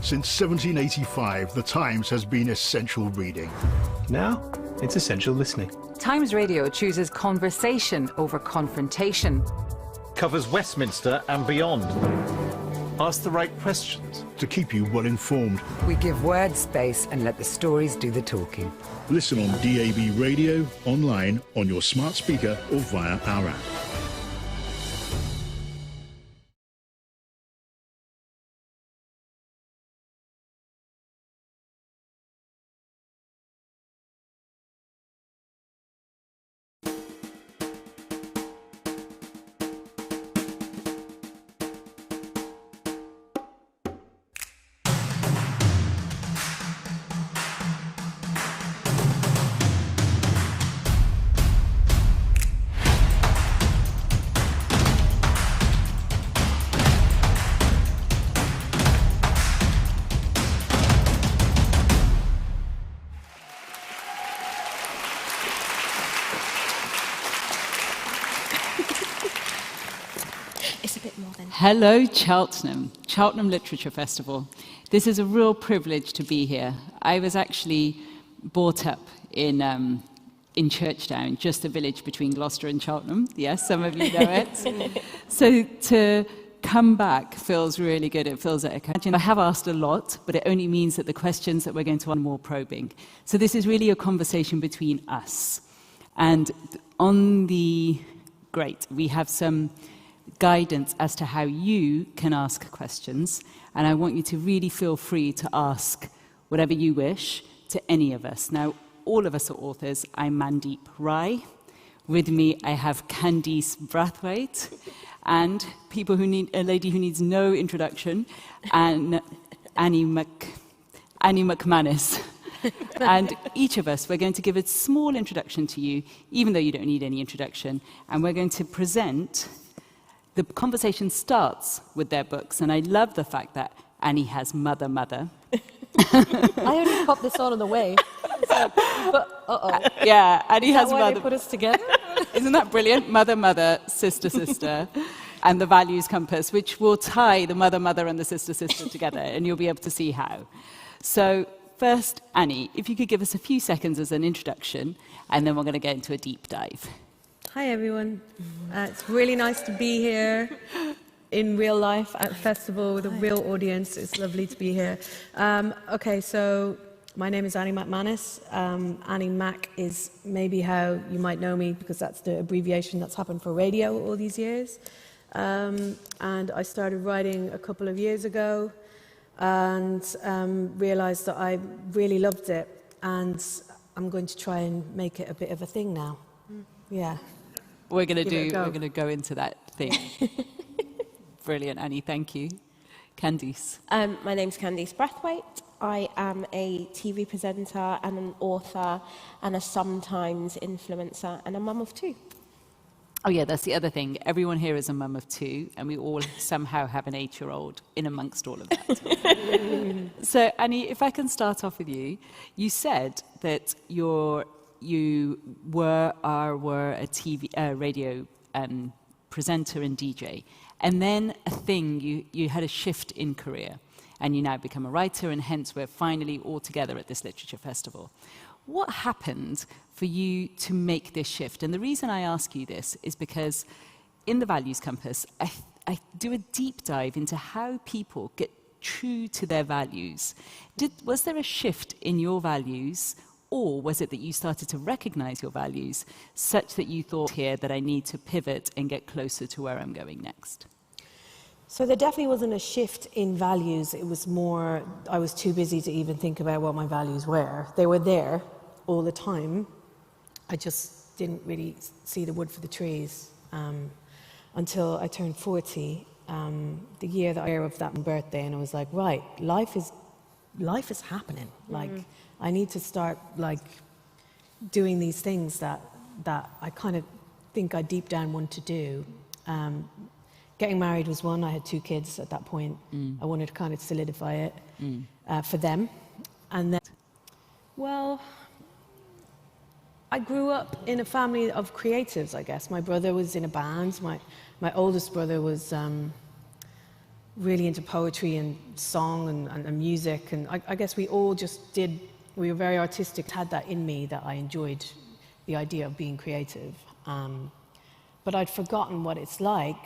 Since 1785, the Times has been essential reading. Now, it's essential listening. Times Radio chooses conversation over confrontation. Covers Westminster and beyond. Ask the right questions. To keep you well informed. We give words space and let the stories do the talking. Listen on DAB radio, online, on your smart speaker or via our app. Hello, Cheltenham Literature Festival. This is a real privilege to be here. I was actually brought up in Churchtown, just a village between Gloucester and Cheltenham. Yes, some of you know it. So to come back feels really good. It feels like I have asked a lot, but it only means that the questions that we're going to ask are more probing. So this is really a conversation between us. And we have some guidance as to how you can ask questions, and I want you to really feel free to ask whatever you wish to any of us. Now, all of us are authors. I'm Mandeep Rai. With me, I have Candice Brathwaite, and a lady who needs no introduction, and Annie Macmanus. And each of us, we're going to give a small introduction to you, even though you don't need any introduction, and we're going to present. The conversation starts with their books, and I love the fact that Annie has Mother. I only popped this on the way. So, yeah, Annie has why Mother. They put us together? Isn't that brilliant? Mother, Sista, Sista, and the values compass, which will tie the Mother, and the Sista, Sista together, and you'll be able to see how. So first, Annie, if you could give us a few seconds as an introduction, and then we're going to get into a deep dive. Hi, everyone. It's really nice to be here in real life at a festival with a real audience. It's lovely to be here. Okay, so my name is Annie Macmanus. Annie Mac is maybe how you might know me, because that's the abbreviation that's happened for radio all these years. And I started writing a couple of years ago and realized that I really loved it. And I'm going to try and make it a bit of a thing now. Yeah. We're going to go into that thing. Brilliant, Annie, thank you. Candice. My name's Candice Brathwaite. I am a TV presenter and an author and a sometimes influencer and a mum of two. Oh yeah, that's the other thing. Everyone here is a mum of two, and we all somehow have an 8-year-old in amongst all of that. So, Annie, if I can start off with you. You said that you were a radio presenter and DJ, and then you had a shift in career, and you now become a writer, and hence we're finally all together at this literature festival. What happened for you to make this shift? And the reason I ask you this is because in the Values Compass, I do a deep dive into how people get true to their values. Was there a shift in your values? Or was it that you started to recognize your values such that you thought here that I need to pivot and get closer to where I'm going next? So there definitely wasn't a shift in values. It was more, I was too busy to even think about what my values were. They were there all the time. I just didn't really see the wood for the trees until I turned 40, the year of that birthday, and I was like, right, life is happening. Like, I need to start doing these things that I kind of think I deep down want to do. Getting married was one. I had 2 kids at that point. I wanted to kind of solidify it for them. And then, well, I grew up in a family of creatives, I guess. My brother was in a band. My oldest brother was really into poetry and song and music, and I guess we all just we were very artistic, had that in me that I enjoyed the idea of being creative. But I'd forgotten what it's like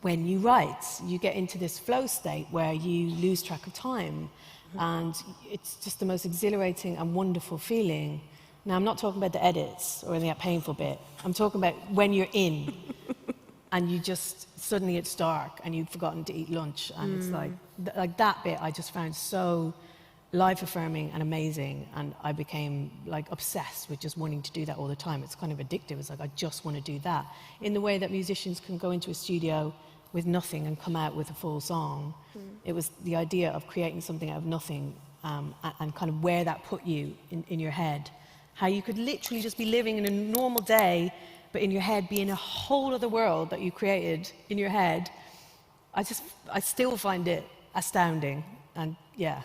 when you write. You get into this flow state where you lose track of time, and it's just the most exhilarating and wonderful feeling. Now, I'm not talking about the edits or any of that painful bit. I'm talking about when you're in and you just, suddenly it's dark and you've forgotten to eat lunch, and it's like that bit I just found so life-affirming and amazing, and I became like obsessed with just wanting to do that all the time. It's kind of addictive. It's like I just want to do that. In the way that musicians can go into a studio with nothing and come out with a full song, it was the idea of creating something out of nothing, and kind of where that put you in your head. How you could literally just be living in a normal day, but in your head be in a whole other world that you created in your head. I still find it astounding, and yeah,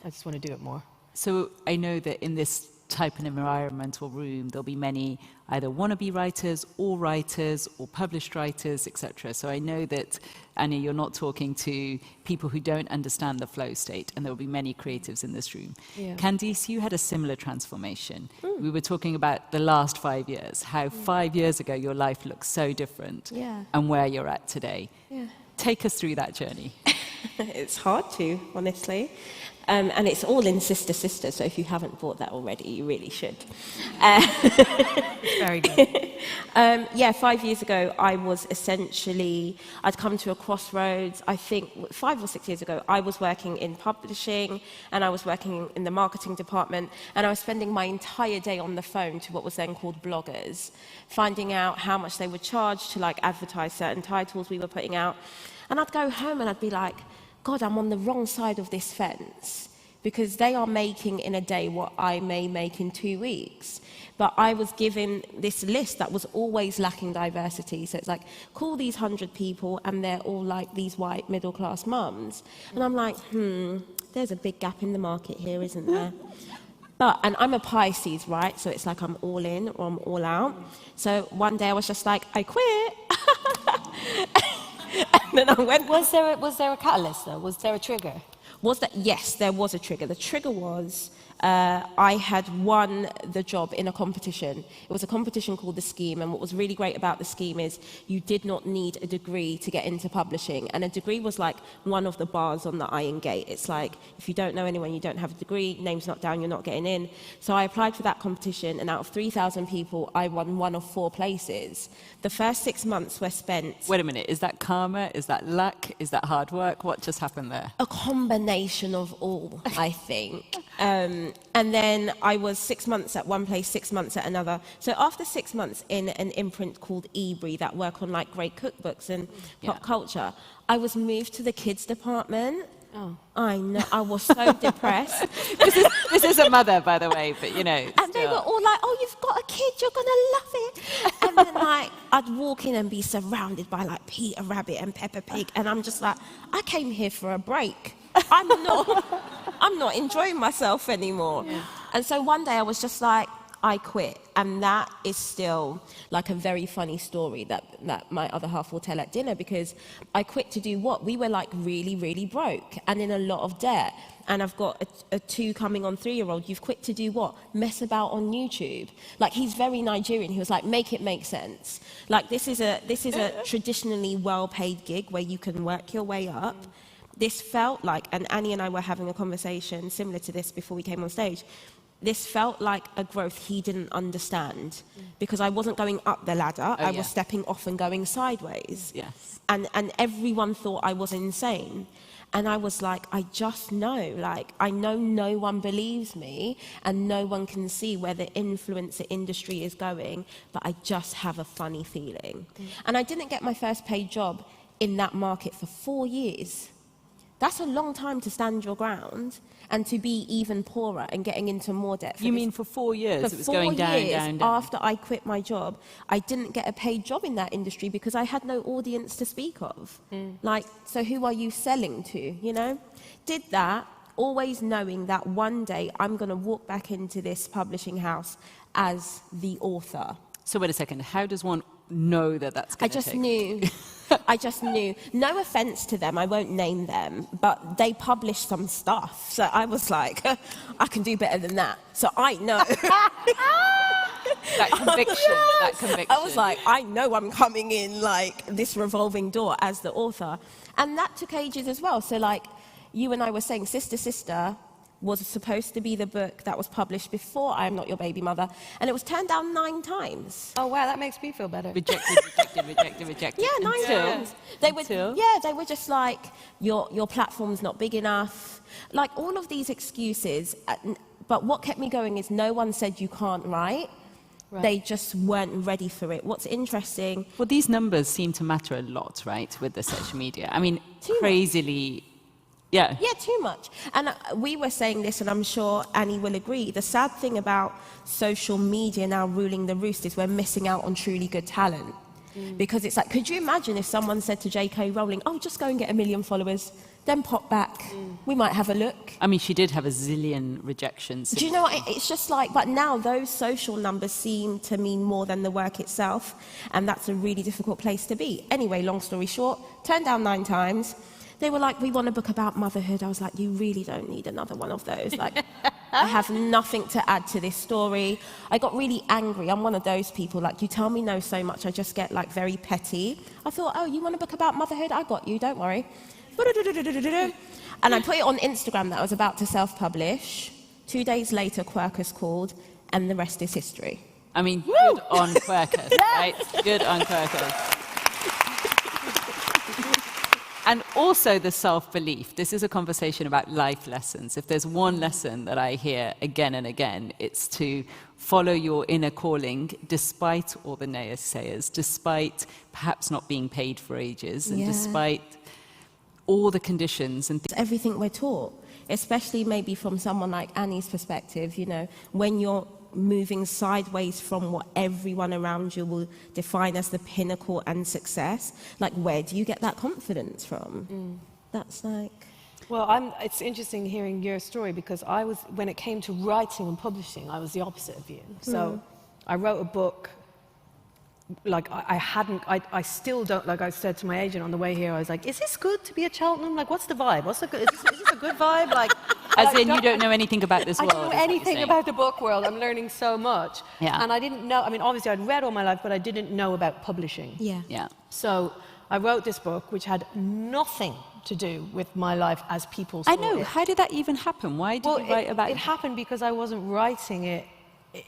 I just want to do it more. So I know that in this type of environmental room, there'll be many either wannabe writers or published writers, etc. So I know that, Annie, you're not talking to people who don't understand the flow state, and there will be many creatives in this room. Yeah. Candice, you had a similar transformation. We were talking about the last 5 years, how 5 years ago your life looked so different, and where you're at today. Take us through that journey. It's hard to, honestly. And it's all in Sista Sista, so if you haven't bought that already, you really should. Very good. 5 years ago, I'd come to a crossroads. I think 5 or 6 years ago, I was working in publishing, and I was working in the marketing department, and I was spending my entire day on the phone to what was then called bloggers, finding out how much they would charge to like advertise certain titles we were putting out. And I'd go home and I'd be like, God, I'm on the wrong side of this fence, because they are making in a day what I may make in 2 weeks. But I was given this list that was always lacking diversity. So it's like, call these 100 people and they're all like these white middle-class mums. And I'm like, there's a big gap in the market here, isn't there? And I'm a Pisces, right? So it's like I'm all in or I'm all out. So one day I was just like, I quit. And then I went. Was there a catalyst though? Was there a trigger? Yes, there was a trigger. The trigger was I had won the job in a competition. It was a competition called The Scheme, and what was really great about The Scheme is you did not need a degree to get into publishing, and a degree was like one of the bars on the iron gate. It's like, if you don't know anyone, you don't have a degree, name's not down, you're not getting in. So I applied for that competition, and out of 3,000 people, I won 1 of 4 places. The first 6 months were spent... Wait a minute, is that karma? Is that luck? Is that hard work? What just happened there? A combination of all, I think. And then I was 6 months at one place, 6 months at another. So after 6 months in an imprint called Ebury that work on like great cookbooks and pop culture, I was moved to the kids department. Oh. I know, I was so depressed. This is a mother, by the way, but you know. And they were all like, oh, you've got a kid, you're gonna love it. And then like, I'd walk in and be surrounded by like Peter Rabbit and Peppa Pig, and I'm just like, I came here for a break. I'm not enjoying myself anymore. Yeah. And so one day I was just like, I quit. And that is still like a very funny story that my other half will tell at dinner, because I quit to do what? We were like really, really broke and in a lot of debt. And I've got a 2 coming on 3-year-old. You've quit to do what? Mess about on YouTube. Like, he's very Nigerian. He was like, make it make sense. Like, this is a traditionally well-paid gig where you can work your way up. This felt like, and Annie and I were having a conversation similar to this before we came on stage, this felt like a growth he didn't understand, because I wasn't going up the ladder, I was stepping off and going sideways. Yes. And everyone thought I was insane. And I was like, I just know, like, I know no one believes me and no one can see where the influencer industry is going, but I just have a funny feeling. And I didn't get my first paid job in that market for 4 years. That's a long time to stand your ground and to be even poorer and getting into more debt. You mean for 4 years it was going down, down, down? After I quit my job, I didn't get a paid job in that industry because I had no audience to speak of. Like, so who are you selling to, you know? Did that, always knowing that one day I'm going to walk back into this publishing house as the author. So wait a second, how does one know that that's going to take? I just knew. No offense to them, I won't name them, but they published some stuff. So I was like, I can do better than that. So I know. That conviction. I was like, I know I'm coming in like this revolving door as the author. And that took ages as well. So like you and I were saying, Sista Sista was supposed to be the book that was published before I Am Not Your Baby Mother, and it was turned down 9 times. Oh wow, that makes me feel better. Rejected. Yeah, 9 times. They were just like, your platform's not big enough. Like all of these excuses. But what kept me going is no one said you can't write. Right. They just weren't ready for it. What's interesting... Well, these numbers seem to matter a lot, right, with the social media. I mean, crazily... Yeah. Yeah, too much. And we were saying this, and I'm sure Annie will agree, the sad thing about social media now ruling the roost is we're missing out on truly good talent. Because it's like, could you imagine if someone said to J.K. Rowling, oh, just go and get 1 million followers, then pop back, we might have a look. I mean, she did have a zillion rejections. Do you know what, it's just like, but now those social numbers seem to mean more than the work itself, and that's a really difficult place to be. Anyway, long story short, turned down 9 times. They were like, we want a book about motherhood. I was like, you really don't need another one of those. Like, I have nothing to add to this story. I got really angry. I'm one of those people, like, you tell me no so much, I just get, like, very petty. I thought, oh, you want a book about motherhood? I got you, don't worry. And I put it on Instagram that I was about to self-publish. 2 days later, Quercus called, and the rest is history. I mean, good on Quercus, right? Good on Quercus. And also the self-belief. This is a conversation about life lessons. If there's one lesson that I hear again and again, it's to follow your inner calling despite all the naysayers, despite perhaps not being paid for ages, and despite all the conditions. And everything we're taught, especially maybe from someone like Annie's perspective, you know, when you're moving sideways from what everyone around you will define as the pinnacle and success, like where do you get that confidence from? That's like... Well, it's interesting hearing your story, because I was, when it came to writing and publishing, I was the opposite of you. So I wrote a book, like I still don't, like I said to my agent on the way here, I was like, is this good to be at Cheltenham? Like, what's the vibe? Is this a good vibe? Like, as in, you don't know anything about this world. I don't know anything about the book world. I'm learning so much. Yeah. And I didn't know, I mean, obviously I'd read all my life, but I didn't know about publishing. Yeah. So I wrote this book, which had nothing to do with my life as people saw it. I know. How did that even happen? Why did you write about it? It happened because I wasn't writing it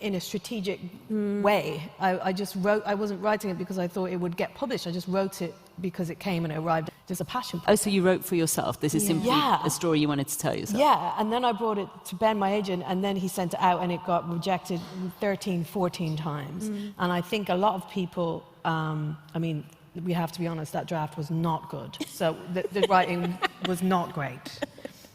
in a strategic way. I just wrote, I wasn't writing it because I thought it would get published. I just wrote it because it came and it arrived. Just a passion. Oh, so you wrote for yourself. This is simply a story you wanted to tell yourself. Yeah, and then I brought it to Ben, my agent, and then he sent it out and it got rejected 13, 14 times. And I think a lot of people, I mean, we have to be honest, that draft was not good. So the writing was not great.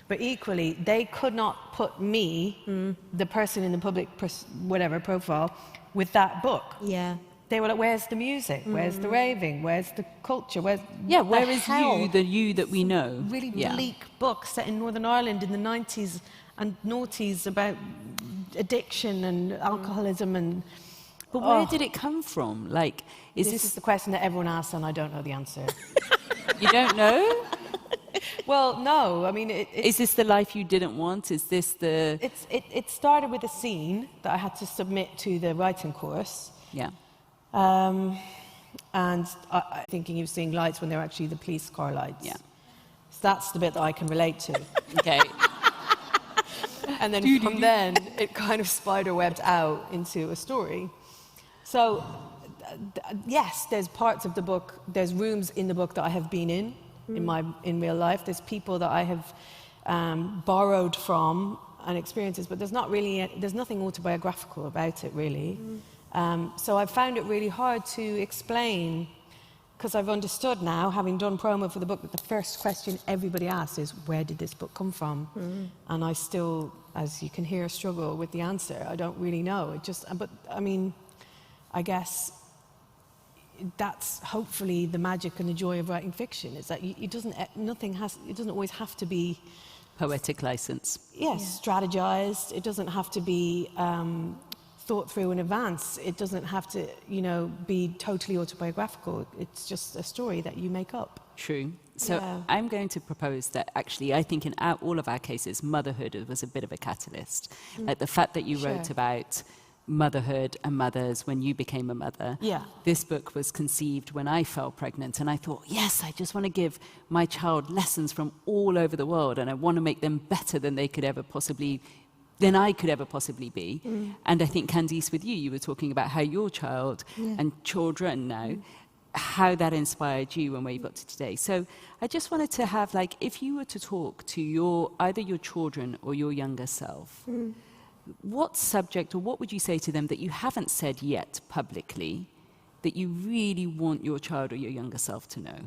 But equally, they could not put me, the person in the public, profile, with that book. Yeah. They were like, where's the music? Where's the raving? Where's the culture? Where is you, the you that we know? Really bleak book set in Northern Ireland in the 90s and noughties about addiction and alcoholism and... But where did it come from? Like, this is the question that everyone asks and I don't know the answer. You don't know? Well, no. I mean, is this the life you didn't want? Is this the... It started with a scene that I had to submit to the writing course. Yeah. And I thinking he was seeing lights when they were actually the police car lights. Yeah. So that's the bit that I can relate to. Okay. And then from then, it kind of spiderwebbed out into a story. So, yes, there's parts of the book, there's rooms in the book that I have been in real life. There's people that I have borrowed from and experiences, but there's nothing autobiographical about it, really. So I found it really hard to explain, because I've understood now, having done promo for the book, that the first question everybody asks is, where did this book come from? And I still, as you can hear, struggle with the answer. I don't really know. But I mean, I guess that's hopefully the magic and the joy of writing fiction, is that it doesn't always have to be poetic license. Yes, strategized. It doesn't have to be thought through in advance. It doesn't have to, you know, be totally autobiographical. It's just a story that you make up. True. So Yeah. I'm going to propose that actually I think in all of our cases, motherhood was a bit of a catalyst. Like the fact that you wrote Sure. about motherhood and mothers when you became a mother. Yeah. This book was conceived when I fell pregnant, and I thought, yes, I just want to give my child lessons from all over the world, and I want to make them better than I could ever possibly be. And I think, Candice, with you were talking about how your child and children now, how that inspired you and where you got to today. So I just wanted to have, like, if you were to talk to either your children or your younger self, what subject or what would you say to them that you haven't said yet publicly that you really want your child or your younger self to know?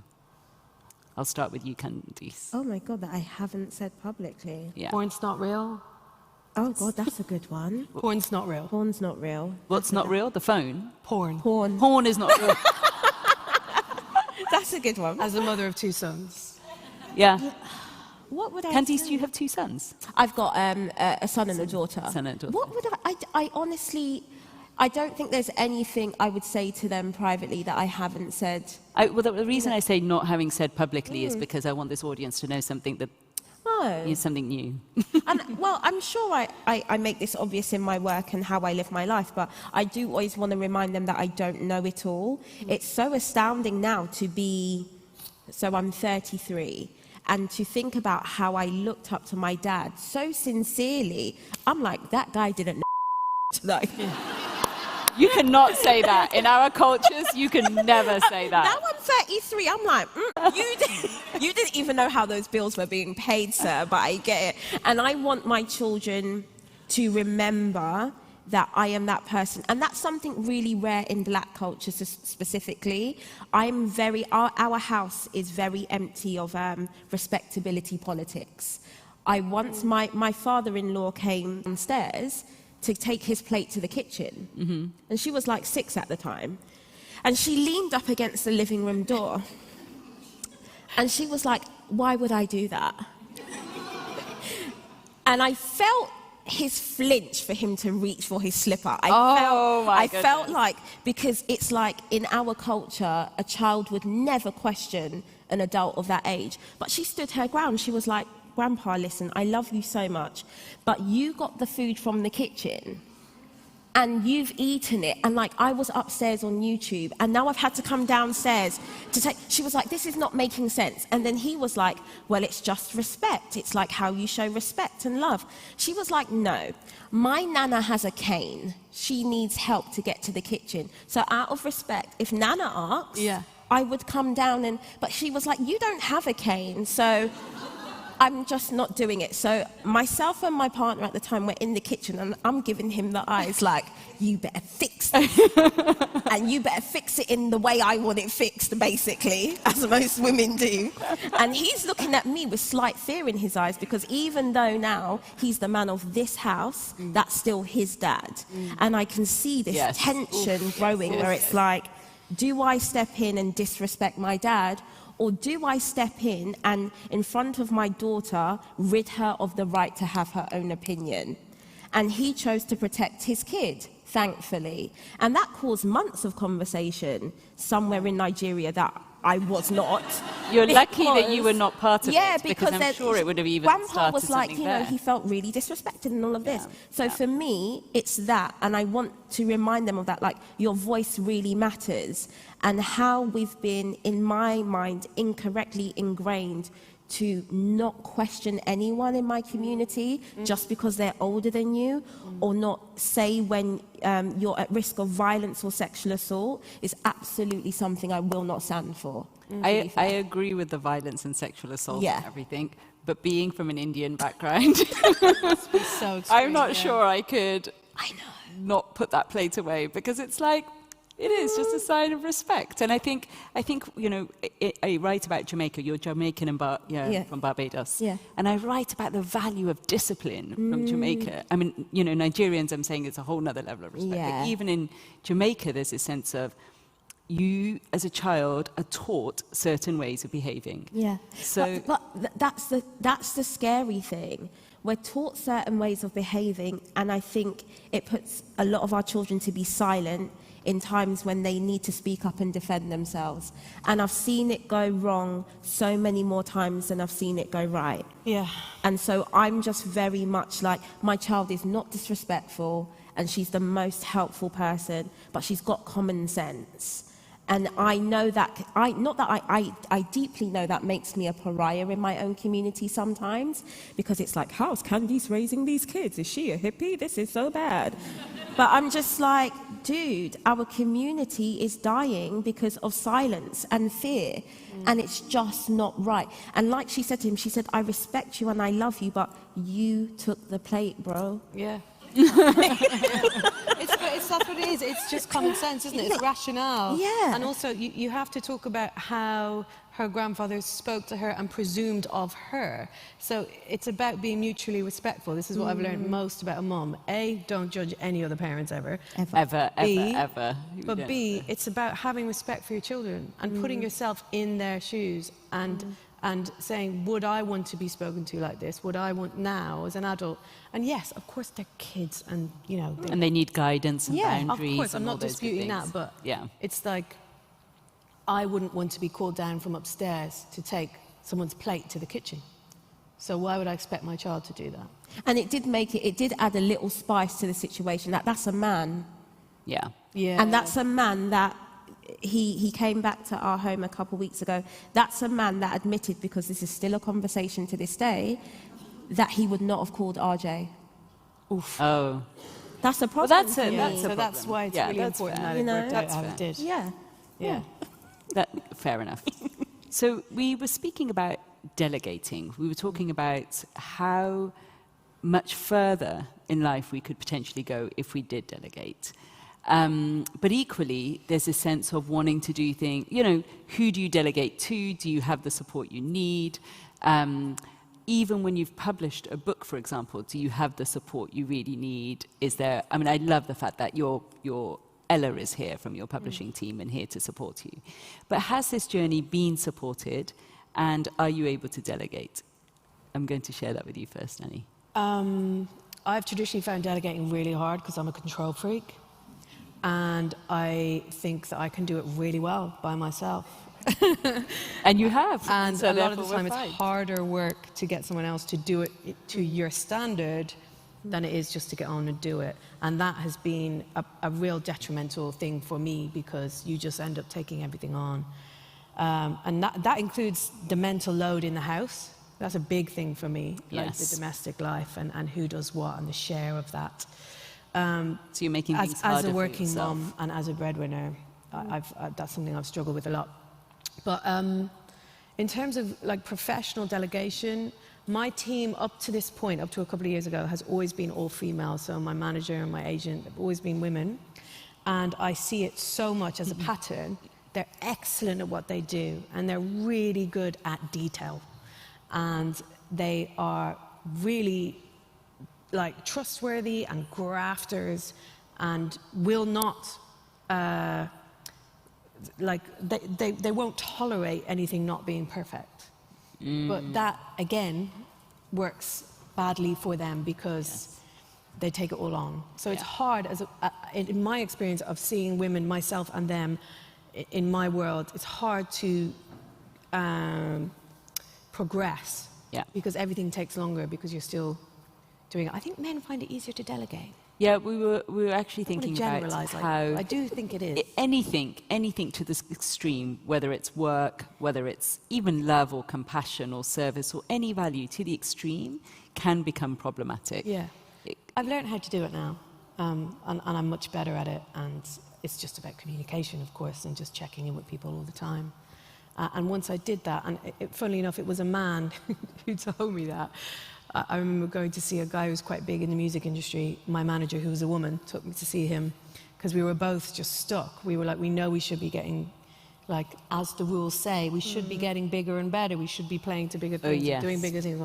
I'll start with you, Candice. Oh my God, that I haven't said publicly. Yeah. Porn's not real. Oh God, that's a good one. Porn's not real. Porn's not real. What's not real? The phone? Porn. Porn is not real. That's a good one. As a mother of 2 sons. Yeah. What would I Candice, say? do you have 2 sons? I've got a son and a daughter. Son and a daughter. What would I honestly, I don't think there's anything I would say to them privately that I haven't said. Well, the reason I say not having said publicly is because I want this audience to know something that is something new. And, well, I'm sure I make this obvious in my work and how I live my life, but I do always want to remind them that I don't know it all. It's so astounding now to be, so I'm 33, and to think about how I looked up to my dad so sincerely. I'm like, that guy didn't know. Like, You cannot say that. In our cultures, you can never say that. now I'm 33, I'm like, you didn't even know how those bills were being paid, sir, but I get it. And I want my children to remember that I am that person. And that's something really rare in black culture specifically. Our house is very empty of respectability politics. My father-in-law came downstairs to take his plate to the kitchen. And she was like 6 at the time. And she leaned up against the living room door. And she was like, why would I do that? And I felt his flinch for him to reach for his slipper. I felt like, because it's like in our culture, a child would never question an adult of that age. But she stood her ground. She was like, Grandpa, listen, I love you so much, but you got the food from the kitchen and you've eaten it. And like, I was upstairs on YouTube and now I've had to come downstairs to take, she was like, this is not making sense. And then he was like, well, it's just respect. It's like how you show respect and love. She was like, no, my Nana has a cane. She needs help to get to the kitchen. So out of respect, if Nana asks, I would come down but she was like, you don't have a cane. So I'm just not doing it. So myself and my partner at the time were in the kitchen and I'm giving him the eyes like, you better fix this. And you better fix it in the way I want it fixed, basically, as most women do. And he's looking at me with slight fear in his eyes because even though now he's the man of this house, that's still his dad. And I can see this tension growing where it's like, do I step in and disrespect my dad? Or do I step in and, in front of my daughter, rid her of the right to have her own opinion? And he chose to protect his kid, thankfully. And that caused months of conversation somewhere in Nigeria that I was not. You're lucky that you were not part of it, because I'm sure it would have even Grandpa started was like, something there. he felt really disrespected and all of this. So for me, it's that, and I want to remind them of that, like, your voice really matters, and how we've been, in my mind, incorrectly ingrained to not question anyone in my community just because they're older than you, or not say when you're at risk of violence or sexual assault is absolutely something I will not stand for. I agree with the violence and sexual assault and everything, but being from an Indian background, I'm not sure I could not put that plate away, because it's like, it is just a sign of respect. And I think you know, I write about Jamaica. You're Jamaican and from Barbados. Yeah. And I write about the value of discipline from Jamaica. I mean, you know, Nigerians, I'm saying, it's a whole nother level of respect. Yeah. But even in Jamaica, there's a sense of you, as a child, are taught certain ways of behaving. Yeah. So, but that's the scary thing. we're taught certain ways of behaving, and I think it puts a lot of our children to be silent in times when they need to speak up and defend themselves. And I've seen it go wrong so many more times than I've seen it go right. Yeah. And so I'm just very much like, my child is not disrespectful, and she's the most helpful person, but she's got common sense. And I know that, I deeply know that makes me a pariah in my own community sometimes, because it's like, how's Candice raising these kids? Is she a hippie? This is so bad. But I'm just like, dude, our community is dying because of silence and fear, and it's just not right. And like she said to him, she said, I respect you and I love you, but you took the plate, bro. Yeah. It's that's what it is. It's just common sense, isn't it? It's rationale. Yeah. And also, you have to talk about how her grandfather spoke to her and presumed of her. So it's about being mutually respectful. This is what I've learned most about a mum. A, don't judge any other parents ever. Ever. But B, it's about having respect for your children and putting yourself in their shoes and saying, would I want to be spoken to like this? Would I want now as an adult? And yes, of course, they're kids, and you know. And they need guidance and boundaries. Of course, I'm and all not those good disputing things. that, but yeah, it's like, I wouldn't want to be called down from upstairs to take someone's plate to the kitchen. So why would I expect my child to do that? And it did add a little spice to the situation. That's a man. yeah. Yeah. And that's a man that, he came back to our home a couple of weeks ago. That's a man that admitted, because this is still a conversation to this day, that he would not have called RJ. Oof. Oh. That's a problem. Well, that's a for me. that's a So that's problem. why it's Yeah, really that's important fair. that it You know, worked out that's how fair. it did. Yeah. Yeah. Fair enough. So we were speaking about delegating. We were talking about how much further in life we could potentially go if we did delegate. But equally, there's a sense of wanting to do things, you know, who do you delegate to? Do you have the support you need? Even when you've published a book, for example, do you have the support you really need? Is there, I mean, I love the fact that your Ella is here from your publishing team and here to support you. But has this journey been supported, and are you able to delegate? I'm going to share that with you first, Annie. I've traditionally found delegating really hard because I'm a control freak. And I think that I can do it really well by myself. And you have. And so a lot of the therefore time we're it's fine. harder work to get someone else to do it to your standard than it is just to get on and do it. And that has been a real detrimental thing for me, because you just end up taking everything on. And that includes the mental load in the house. That's a big thing for me, like Yes. the domestic life and who does what and the share of that. So you're making things As harder a for working yourself. mum and as a breadwinner, that's something I've struggled with a lot. But in terms of like professional delegation, my team up to this point, up to a couple of years ago, has always been all female. So my manager and my agent have always been women. And I see it so much as a pattern. They're excellent at what they do, and they're really good at detail. And they are really like trustworthy and grafters, and will not they won't tolerate anything not being perfect. But that again works badly for them because they take it all on. So it's hard in my experience of seeing women, myself and them in my world, it's hard to progress because everything takes longer because you're still doing it. I think men find it easier to delegate. Yeah, we were actually thinking about how I do think it is. Anything to this extreme, whether it's work, whether it's even love or compassion or service or any value to the extreme, can become problematic. Yeah, I've learned how to do it now, and I'm much better at it. And it's just about communication, of course, and just checking in with people all the time. And once I did that, and funnily enough, it was a man who told me that. I remember going to see a guy who was quite big in the music industry. My manager, who was a woman, took me to see him because we were both just stuck. We were like, we know we should be getting, like, as the rules say, we should be getting bigger and better. We should be playing to bigger things, doing bigger things.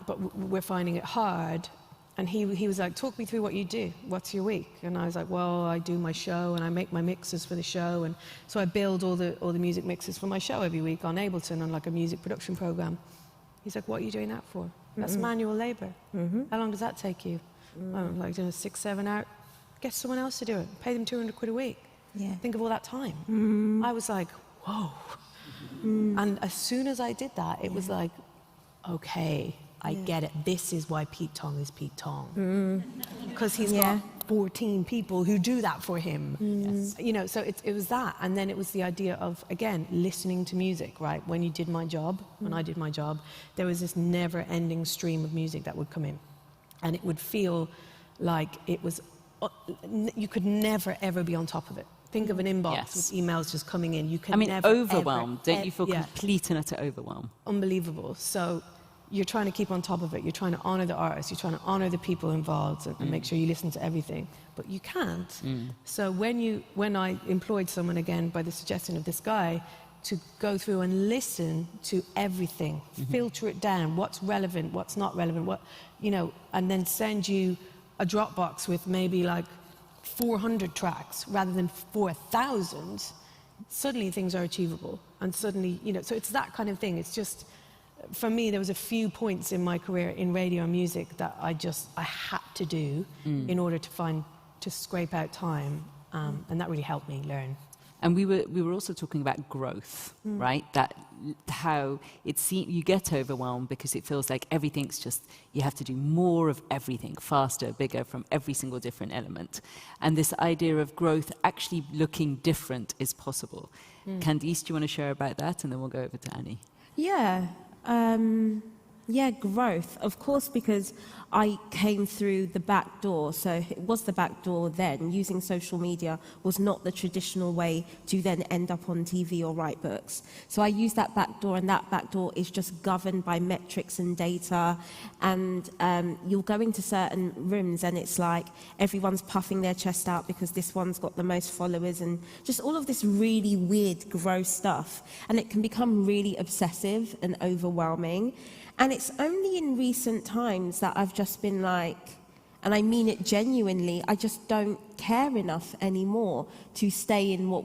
But we're finding it hard. And he was like, talk me through what you do. What's your week? And I was like, well, I do my show and I make my mixes for the show. And so I build all the music mixes for my show every week on Ableton on like a music production program. He's like, what are you doing that for? That's manual labor. How long does that take you? Oh, like 6, 7 hours. Get someone else to do it. Pay them 200 quid a week. Yeah. Think of all that time. I was like, whoa. And as soon as I did that, it was like, okay, I get it. This is why Pete Tong is Pete Tong. Because he's got 14 people who do that for him. You know, so it was that. And then it was the idea of, again, listening to music, right? When you did my job, when I did my job, there was this never-ending stream of music that would come in. And it would feel like it was, you could never, ever be on top of it. Think of an inbox with emails just coming in. You can never, overwhelmed. Ever, don't you feel complete and utter overwhelm? Unbelievable. So you're trying to keep on top of it. You're trying to honor the artists. You're trying to honor the people involved and make sure you listen to everything. But you can't. So when I employed someone, again, by the suggestion of this guy, to go through and listen to everything, filter it down, what's relevant, what's not relevant, what, you know, and then send you a Dropbox with maybe like 400 tracks rather than 4,000, suddenly things are achievable. And suddenly, you know, so it's that kind of thing. It's just, for me, there was a few points in my career in radio and music that I had to do in order to scrape out time. And that really helped me learn. And we were also talking about growth, right? That how you get overwhelmed because it feels like everything's just, you have to do more of everything, faster, bigger, from every single different element. And this idea of growth actually looking different is possible. Candice, do you want to share about that? And then we'll go over to Annie. Yeah. Yeah, growth. Of course, because I came through the back door. So it was the back door then. Using social media was not the traditional way to then end up on TV or write books. So I used that back door, and that back door is just governed by metrics and data. And you'll go into certain rooms and it's like everyone's puffing their chest out because this one's got the most followers, and just all of this really weird, gross stuff. And it can become really obsessive and overwhelming. And it's only in recent times that I've just been like, and I mean it genuinely, I just don't care enough anymore to stay in what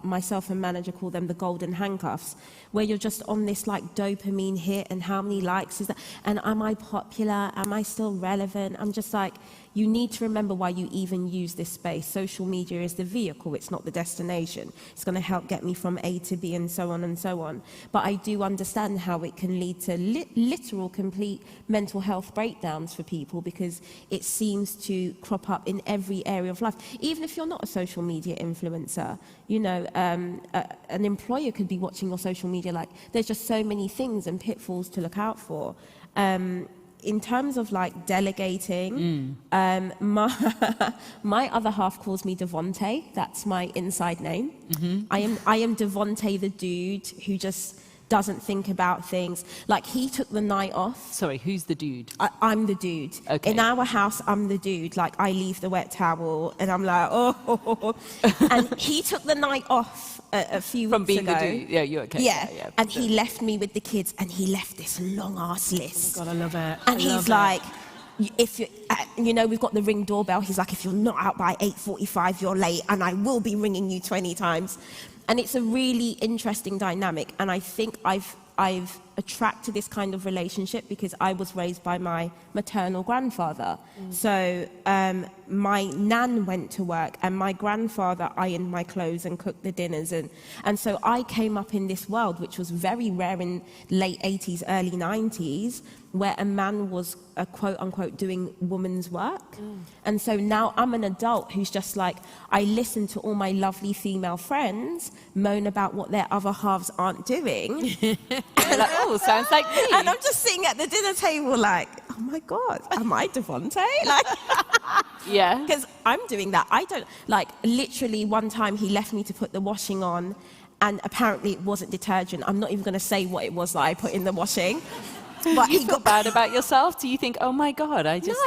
myself and manager call them the golden handcuffs, where you're just on this like dopamine hit and how many likes is that, and am I popular, am I still relevant? I'm just like, you need to remember why you even use this space. Social media is the vehicle, it's not the destination. It's going to help get me from A to B and so on and so on. But I do understand how it can lead to literal complete mental health breakdowns for people, because it seems to crop up in every area of life. Even if you're not a social media influencer, you know, an employer could be watching your social media. Like, there's just so many things and pitfalls to look out for. In terms of like delegating, my other half calls me Devonte. That's my inside name. I am Devonte, the dude who just doesn't think about things. Like, he took the night off. Sorry, who's the dude? I'm the dude. Okay. In our house, I'm the dude. Like, I leave the wet towel and I'm like, oh. And he took the night off a few From weeks being ago. the dude? Yeah, you're okay. Yeah. And he left me with the kids, and he left this long-ass list. God, I love it. And he's like, if you, you know, we've got the Ring doorbell. He's like, if you're not out by 8:45, you're late, and I will be ringing you 20 times. And it's a really interesting dynamic. And I think I've attracted this kind of relationship because I was raised by my maternal grandfather. So my nan went to work, and my grandfather ironed my clothes and cooked the dinners. And so I came up in this world, which was very rare in late 80s, early 90s, where a man was quote unquote doing woman's work. And so now I'm an adult who's just like, I listen to all my lovely female friends moan about what their other halves aren't doing. Like, oh, sounds like me. And I'm just sitting at the dinner table like, oh my God, am I Devonte? Like, yeah. because I'm doing that. I don't, like, literally one time he left me to put the washing on, and apparently it wasn't detergent. I'm not even going to say what it was that I put in the washing. But You feel bad about yourself? Do you think, oh my God, I just...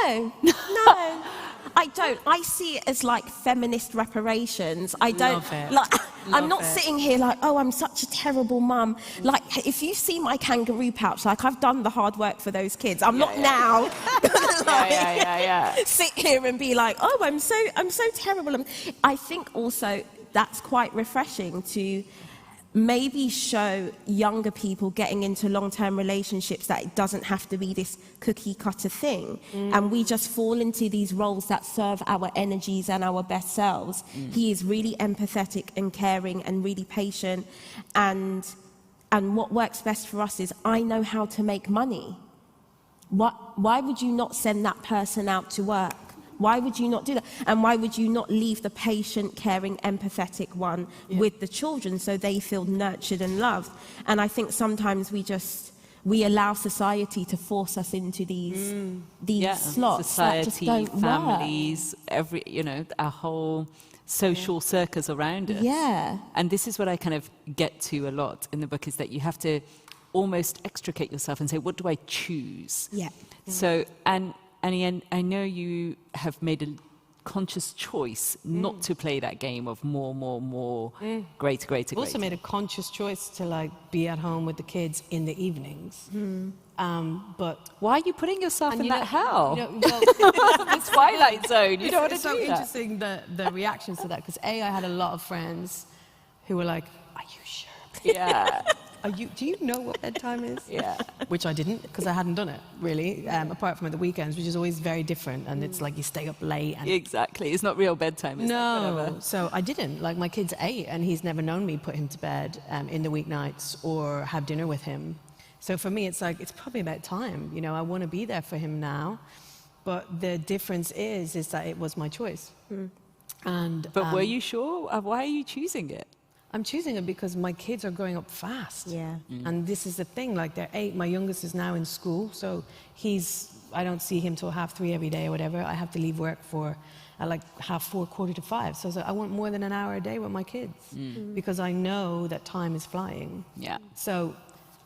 No, I don't. I see it as like feminist reparations. I don't. Love it. Like, I'm not Love it. sitting here like, oh, I'm such a terrible mum. Like, if you see my kangaroo pouch, like, I've done the hard work for those kids. I'm not now. Sit here and be like, oh, I'm so terrible. I think also that's quite refreshing to maybe show younger people getting into long-term relationships that it doesn't have to be this cookie-cutter thing. And we just fall into these roles that serve our energies and our best selves. He is really empathetic and caring and really patient. And what works best for us is, I know how to make money. Why would you not send that person out to work? Why would you not do that? And why would you not leave the patient, caring, empathetic one with the children so they feel nurtured and loved? And I think sometimes we allow society to force us into these slots society, that just don't families, work. our whole social circus around us. Yeah. And this is what I kind of get to a lot in the book, is that you have to almost extricate yourself and say, what do I choose? Yeah. So, and Annie, I know you have made a conscious choice not to play that game of more, greater. I've also made a conscious choice to be at home with the kids in the evenings. But why are you putting yourself in that hell? Well, The twilight zone. You don't want to it's so do that. interesting the reactions to that, because I had a lot of friends who were like, "Are you sure? Yeah. Do you know what bedtime is?" Yeah. Which I didn't, because I hadn't done it really, apart from at the weekends, which is always very different, and it's like you stay up late. And Exactly. It's not real bedtime, is it? Whatever. So I didn't. Like, my kid's 8, and he's never known me put him to bed in the weeknights or have dinner with him. So for me, it's like, it's probably about time. I want to be there for him now. But the difference is that it was my choice. But were you sure? Why are you choosing it? I'm choosing it because my kids are growing up fast. Yeah. And this is the thing, they're 8. My youngest is now in school, so I don't see him till 3:30 every day or whatever. I have to leave work at 4:30, 4:45. So I want more than an hour a day with my kids, because I know that time is flying. Yeah. So,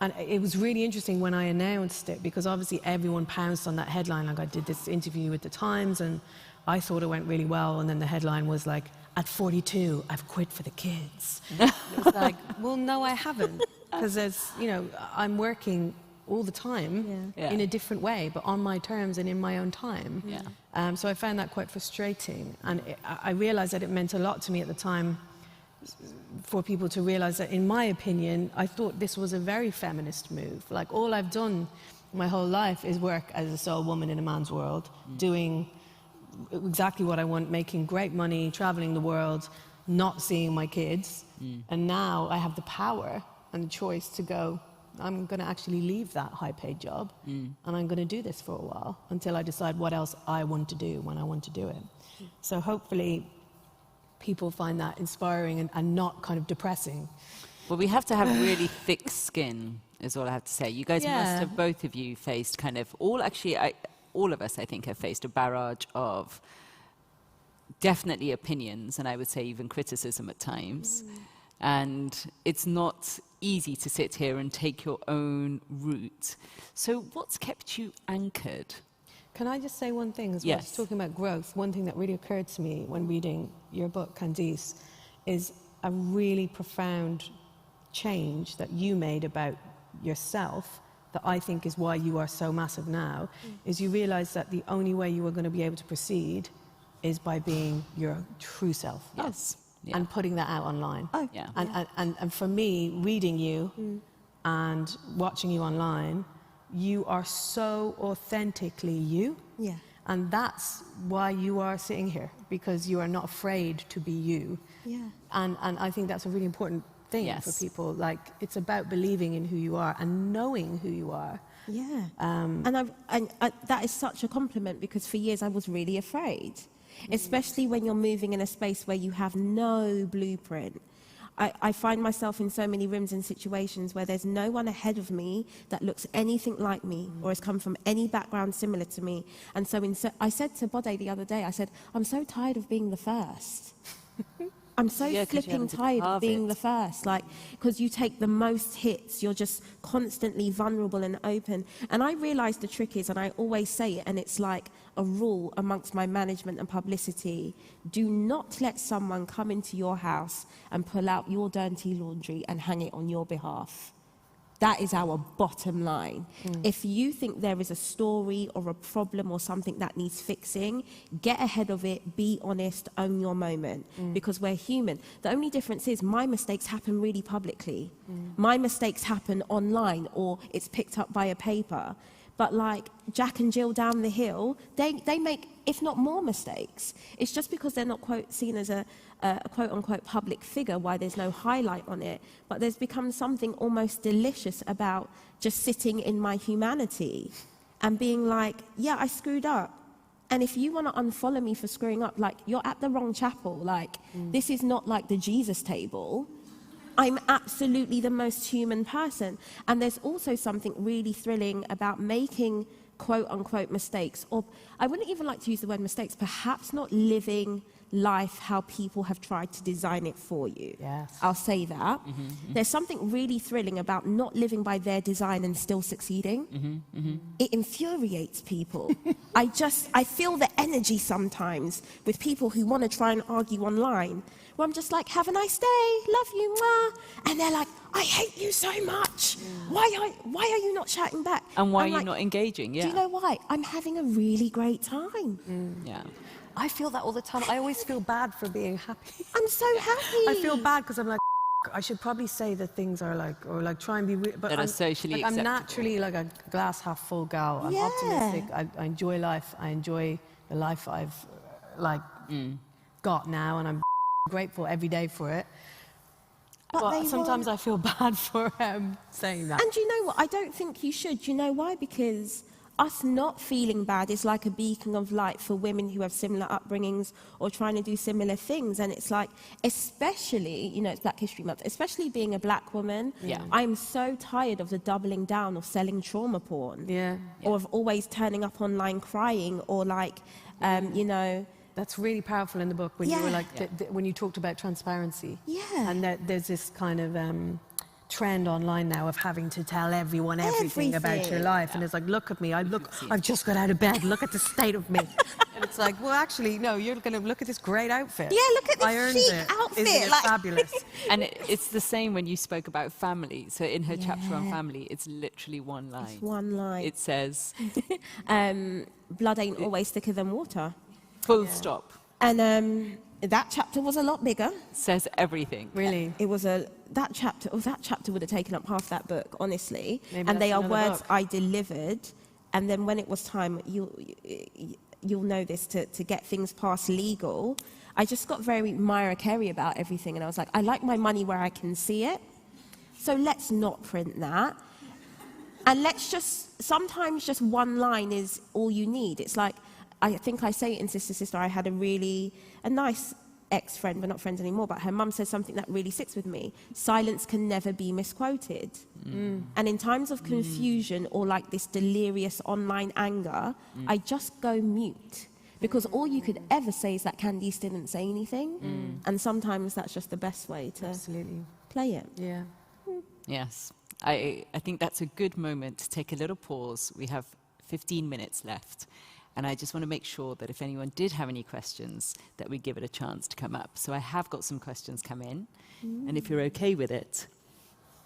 and it was really interesting when I announced it, because obviously everyone pounced on that headline. I did this interview with the Times, and I thought it went really well, and then the headline was like, "At 42, I've quit for the kids." It was like, well, no, I haven't, because I'm working all the time in a different way, but on my terms and in my own time. Yeah. So I found that quite frustrating, and I realized that it meant a lot to me at the time for people to realize that, in my opinion, I thought this was a very feminist move. All I've done my whole life is work as a sole woman in a man's world, doing exactly what I want, making great money, traveling the world, not seeing my kids. And now I have the power and the choice to go, I'm going to actually leave that high-paid job, and I'm going to do this for a while until I decide what else I want to do when I want to do it. So hopefully people find that inspiring and not kind of depressing. Well, we have to have really thick skin, is all I have to say. You guys must have, both of you, faced kind of all of us, I think, have faced a barrage of definitely opinions, and I would say even criticism at times. And it's not easy to sit here and take your own route. So what's kept you anchored? Can I just say one thing as well? Yes. Just talking about growth, one thing that really occurred to me when reading your book, Candice, is a really profound change that you made about yourself, that I think is why you are so massive now, is you realize that the only way you are going to be able to proceed is by being your true self. Yes. Yeah. And putting that out online. Yeah. And for me, reading you and watching you online, you are so authentically you. Yeah. And that's why you are sitting here, because you are not afraid to be you. Yeah. And I think that's a really important thing for people. It's about believing in who you are and knowing who you are. Yeah. And that is such a compliment, because for years I was really afraid, especially when you're moving in a space where you have no blueprint. I find myself in so many rooms and situations where there's no one ahead of me that looks anything like me or has come from any background similar to me. And so I said to Bode the other day, I said, I'm so tired of being the first. I'm so flipping tired of being the first, because you take the most hits, you're just constantly vulnerable and open. And I realise the trick is, and I always say it, and it's like a rule amongst my management and publicity, do not let someone come into your house and pull out your dirty laundry and hang it on your behalf. That is our bottom line. If you think there is a story or a problem or something that needs fixing, get ahead of it, be honest, own your moment, because we're human. The only difference is my mistakes happen really publicly. My mistakes happen online, or it's picked up by a paper. But like Jack and Jill down the hill, they make, if not more, mistakes. It's just because they're not, quote, seen as a quote-unquote public figure, why there's no highlight on it. But there's become something almost delicious about just sitting in my humanity and being like, yeah, I screwed up. And if you want to unfollow me for screwing up, like, you're at the wrong chapel. Like, this is not like the Jesus table. I'm absolutely the most human person. And there's also something really thrilling about making quote-unquote mistakes, or I wouldn't even like to use the word mistakes, perhaps not living life how people have tried to design it for you. Yes. I'll say that. There's something really thrilling about not living by their design and still succeeding. It infuriates people. I feel the energy sometimes with people who want to try and argue online, where I'm just like, have a nice day, love you, mwah. And they're like, I hate you so much. Why are you not chatting back? And why I'm are like, you not engaging? Yeah. do you know why? I'm having a really great time. Yeah. I feel that all the time. I always feel bad for being happy. I'm so happy. I feel bad because I'm like, I should probably say that things are like, or like try and be real, but That are socially like, I'm acceptable. naturally like a glass half full gal. I'm optimistic. I enjoy life. I enjoy the life I've got now, and I'm grateful every day for it. But sometimes I feel bad for saying that. And you know what? I don't think you should. You know why? Because us not feeling bad is like a beacon of light for women who have similar upbringings or trying to do similar things. And it's like, especially, you know, it's Black History Month, especially being a black woman, I'm so tired of the doubling down of selling trauma porn. Or of always turning up online crying, or like, you know... That's really powerful in the book when you were like, when you talked about transparency. And that there's this kind of trend online now of having to tell everyone everything about your life. And it's like, look at me, I've just got out of bed, look at the state of me. And it's like, well, actually, no, you're going to look at this great outfit. Yeah, look at this chic outfit. Isn't it fabulous? And it's the same when you spoke about family. So in her chapter on family, it's literally one line. It's one line. It says... blood ain't always thicker than water. Full stop. And that chapter was a lot bigger. Says everything. Really? It was that chapter would have taken up half that book, honestly. Maybe and they are another words book. I delivered. And then when it was time, you'll know this, to get things past legal, I just got very Mariah Carey about everything. And I was like, I like my money where I can see it. So let's not print that. And let's sometimes just one line is all you need. It's like, I think I say it in Sista Sista, I had a nice ex-friend, we're not friends anymore, but her mum says something that really sits with me. Silence can never be misquoted. And in times of confusion or like this delirious online anger, I just go mute. Because all you could ever say is that Candice didn't say anything. And sometimes that's just the best way to play it. Yeah. Yes. I think that's a good moment to take a little pause. We have 15 minutes left. And I just want to make sure that if anyone did have any questions, that we give it a chance to come up. So I have got some questions come in. And if you're okay with it,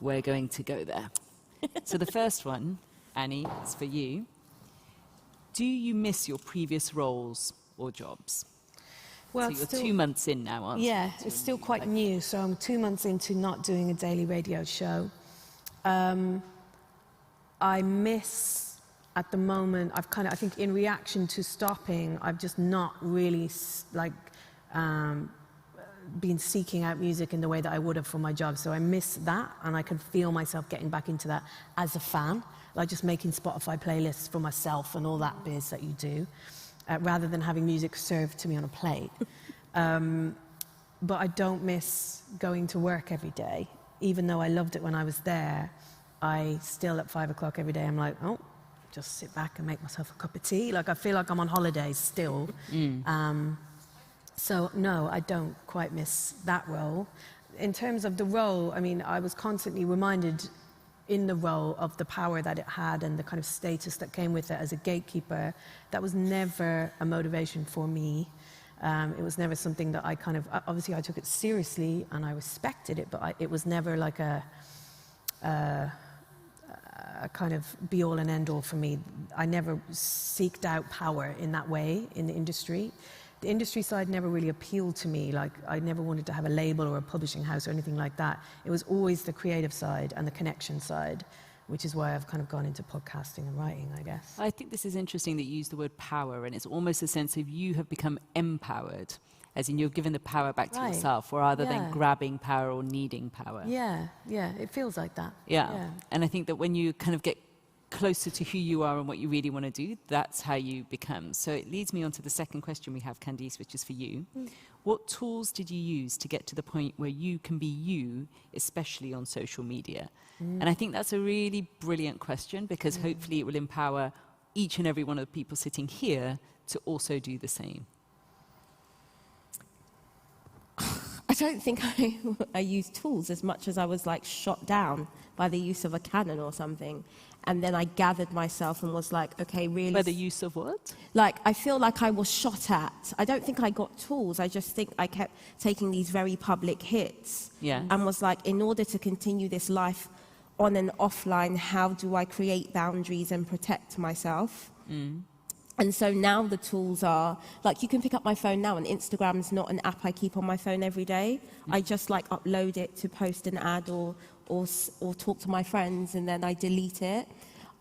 we're going to go there. So the first one, Annie, is for you. Do you miss your previous roles or jobs? Well, so you're 2 months in now, aren't you? Yeah, it's still quite new. So I'm 2 months into not doing a daily radio show. I miss... At the moment, I think in reaction to stopping, I've just not really been seeking out music in the way that I would have for my job. So I miss that, and I can feel myself getting back into that as a fan, like just making Spotify playlists for myself and all that biz that you do, rather than having music served to me on a plate. But I don't miss going to work every day. Even though I loved it when I was there, I still at 5 o'clock every day, I'm like, oh, just sit back and make myself a cup of tea. Like, I feel like I'm on holidays still. So, no, I don't quite miss that role. In terms of the role, I mean, I was constantly reminded in the role of the power that it had and the kind of status that came with it as a gatekeeper. That was never a motivation for me. It was never something that I kind of... Obviously, I took it seriously and I respected it, but it was never like a a kind of be-all and end-all for me. I never seeked out power in that way in the industry. The industry side never really appealed to me. Like, I never wanted to have a label or a publishing house or anything like that. It was always the creative side and the connection side, which is why I've kind of gone into podcasting and writing, I guess. I think this is interesting that you use the word power, and it's almost a sense of you have become empowered, as in you're given the power back to yourself, rather than grabbing power or needing power. Yeah, it feels like that. Yeah. And I think that when you kind of get closer to who you are and what you really want to do, that's how you become. So it leads me on to the second question we have, Candice, which is for you. What tools did you use to get to the point where you can be you, especially on social media? And I think that's a really brilliant question, because hopefully it will empower each and every one of the people sitting here to also do the same. I don't think I used tools as much as I was like shot down by the use of a cannon or something. And then I gathered myself and was like, okay, really. By the use of what? Like, I feel like I was shot at. I don't think I got tools. I just think I kept taking these very public hits. And was like, in order to continue this life on and offline, how do I create boundaries and protect myself? And so now the tools are, like, you can pick up my phone now, and Instagram's not an app I keep on my phone every day. I just like upload it to post an ad or talk to my friends, and then I delete it.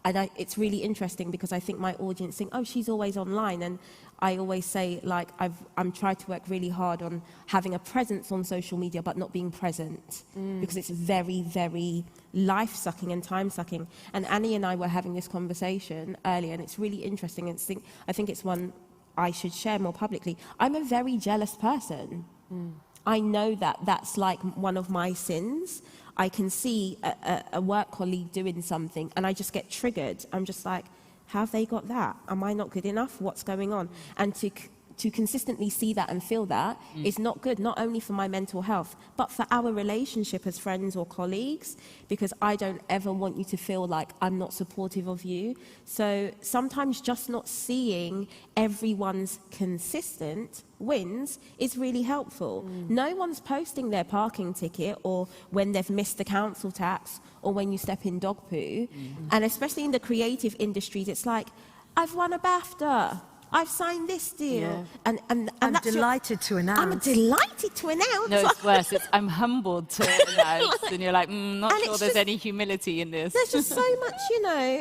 And it's really interesting, because I think my audience think, oh, she's always online. And I always say, like, I'm trying to work really hard on having a presence on social media, but not being present, because it's very, very life-sucking and time-sucking. And Annie and I were having this conversation earlier, and it's really interesting. I think it's one I should share more publicly. I'm a very jealous person. I know that that's like one of my sins. I can see a work colleague doing something, and I just get triggered. I'm just like, how have they got that? Am I not good enough? What's going on? And to consistently see that and feel that is not good, not only for my mental health, but for our relationship as friends or colleagues, because I don't ever want you to feel like I'm not supportive of you. So sometimes just not seeing everyone's consistent wins is really helpful. No one's posting their parking ticket or when they've missed the council tax or when you step in dog poo. And especially in the creative industries, it's like, I've won a BAFTA. I've signed this deal. And I'm delighted to announce. I'm delighted to announce. No, it's worse. I'm humbled to announce. And you're like, not sure there's any humility in this. There's just so much,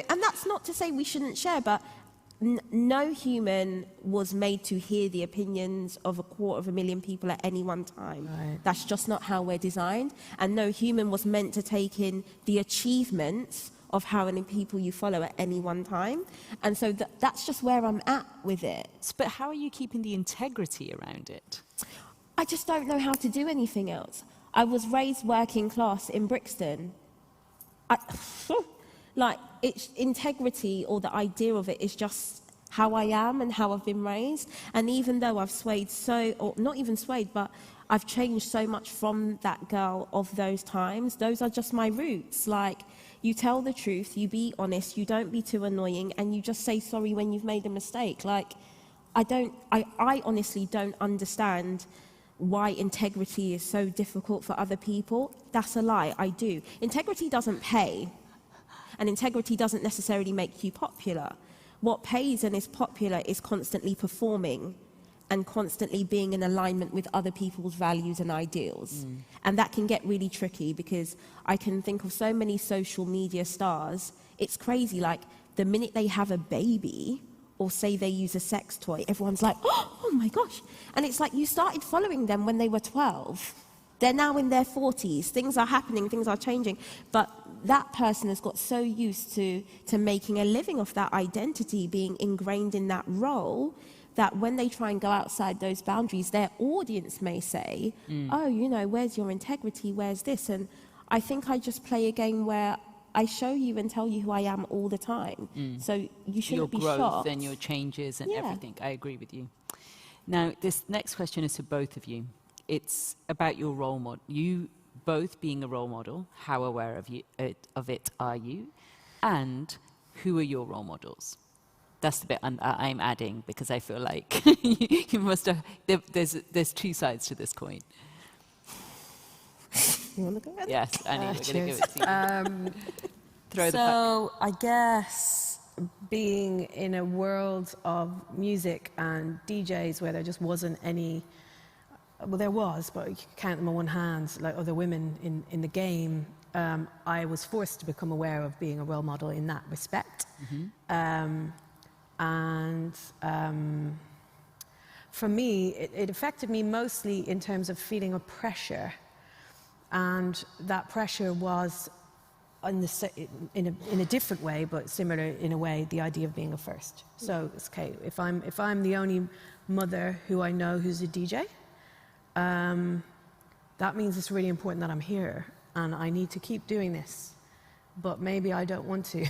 and that's not to say we shouldn't share, but no human was made to hear the opinions of 250,000 people at any one time. That's just not how we're designed. And no human was meant to take in the achievements of how many people you follow at any one time. And so that's just where I'm at with it. But how are you keeping the integrity around it? I just don't know how to do anything else. I was raised working class in Brixton. It's integrity, or the idea of it, is just how I am and how I've been raised. And even though I've swayed or not even swayed, but I've changed so much from that girl of those times, those are just my roots. Like, you tell the truth, you be honest, you don't be too annoying, and you just say sorry when you've made a mistake. Like, I honestly don't understand why integrity is so difficult for other people. That's a lie, I do. Integrity doesn't pay, and integrity doesn't necessarily make you popular. What pays and is popular is constantly performing and constantly being in alignment with other people's values and ideals. And that can get really tricky, because I can think of so many social media stars. It's crazy, like, the minute they have a baby or say they use a sex toy, everyone's like, oh my gosh. And it's like, you started following them when they were 12. They're now in their 40s. Things are happening, things are changing. But that person has got so used to making a living off that identity, being ingrained in that role, that when they try and go outside those boundaries, their audience may say, oh, where's your integrity? Where's this? And I think I just play a game where I show you and tell you who I am all the time. So you shouldn't be shocked. Your growth and your changes and everything. I agree with you. Now, this next question is to both of you. It's about your role model. You both being a role model, how aware of it are you? And who are your role models? That's the bit I'm adding, because I feel like you must have. There's two sides to this coin. You want to go ahead? Yes, Annie, we're going to give it to you. throw the So I guess being in a world of music and DJs where there just wasn't any, well, there was, but you can count them on one hand, like other women in the game. I was forced to become aware of being a role model in that respect. For me, it affected me mostly in terms of feeling a pressure. And that pressure was in a different way, but similar in a way, the idea of being a first. So, okay, if I'm the only mother who I know who's a DJ, that means it's really important that I'm here and I need to keep doing this, but maybe I don't want to.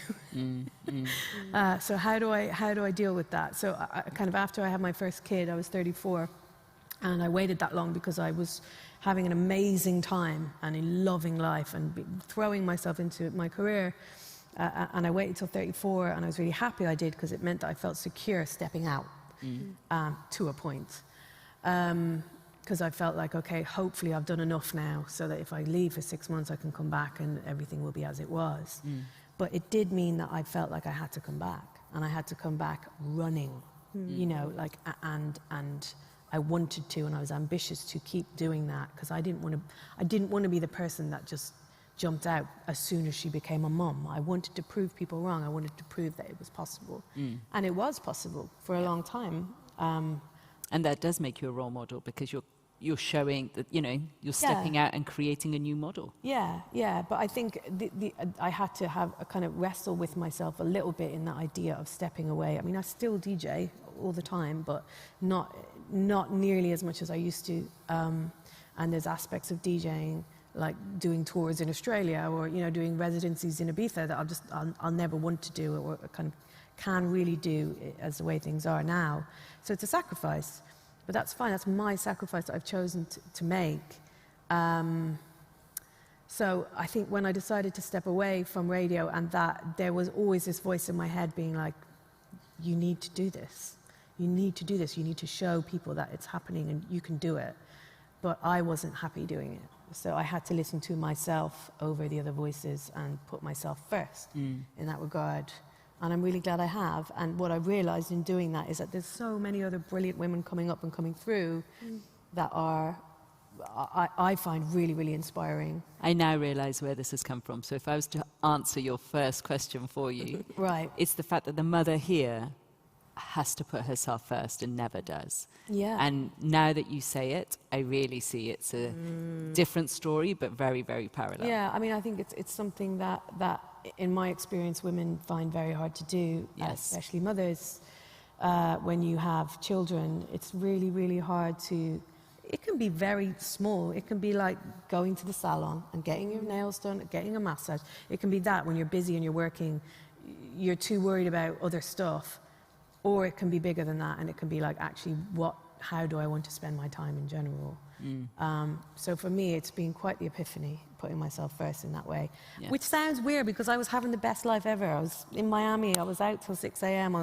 So how do I deal with that? So I kind of, after I had my first kid, I was 34, and I waited that long because I was having an amazing time and a loving life and throwing myself into my career. And I waited till 34, and I was really happy I did, because it meant that I felt secure stepping out to a point. Because I felt like, okay, hopefully I've done enough now so that if I leave for 6 months, I can come back and everything will be as it was. But it did mean that I felt like I had to come back, and I had to come back running, you know, like, and I wanted to, and I was ambitious to keep doing that, because I didn't want to be the person that just jumped out as soon as she became a mum. I wanted to prove people wrong. I wanted to prove that it was possible. And it was possible for a long time. And that does make you a role model, because you're showing that, you know, you're stepping out and creating a new model. Yeah, but I think I had to have a kind of wrestle with myself a little bit in that idea of stepping away. I mean, I still DJ all the time, but not nearly as much as I used to. And there's aspects of DJing, like doing tours in Australia, or, you know, doing residencies in Ibiza, that I'll never want to do, or kind of can really do as the way things are now. So it's a sacrifice, but that's fine. That's my sacrifice that I've chosen to make. So I think when I decided to step away from radio, and that there was always this voice in my head being like, you need to do this. You need to do this. You need to show people that it's happening and you can do it. But I wasn't happy doing it. So I had to listen to myself over the other voices and put myself first in that regard. And I'm really glad I have. And what I realized in doing that is that there's so many other brilliant women coming up and coming through that are, I find really, really inspiring. I now realize where this has come from. So if I was to answer your first question for you, right, it's the fact that the mother here has to put herself first and never does. Yeah. And now that you say it, I really see it's a different story, but very, very parallel. Yeah, I mean, I think it's something that in my experience, women find very hard to do, especially mothers. When you have children, it's really, really hard to... It can be very small. It can be like going to the salon and getting your nails done, getting a massage. It can be that when you're busy and you're working, you're too worried about other stuff. Or it can be bigger than that, and it can be like, actually, how do I want to spend my time in general? So for me, it's been quite the epiphany, putting myself first in that way. Yeah. Which sounds weird, because I was having the best life ever. I was in Miami, I was out till 6 a.m.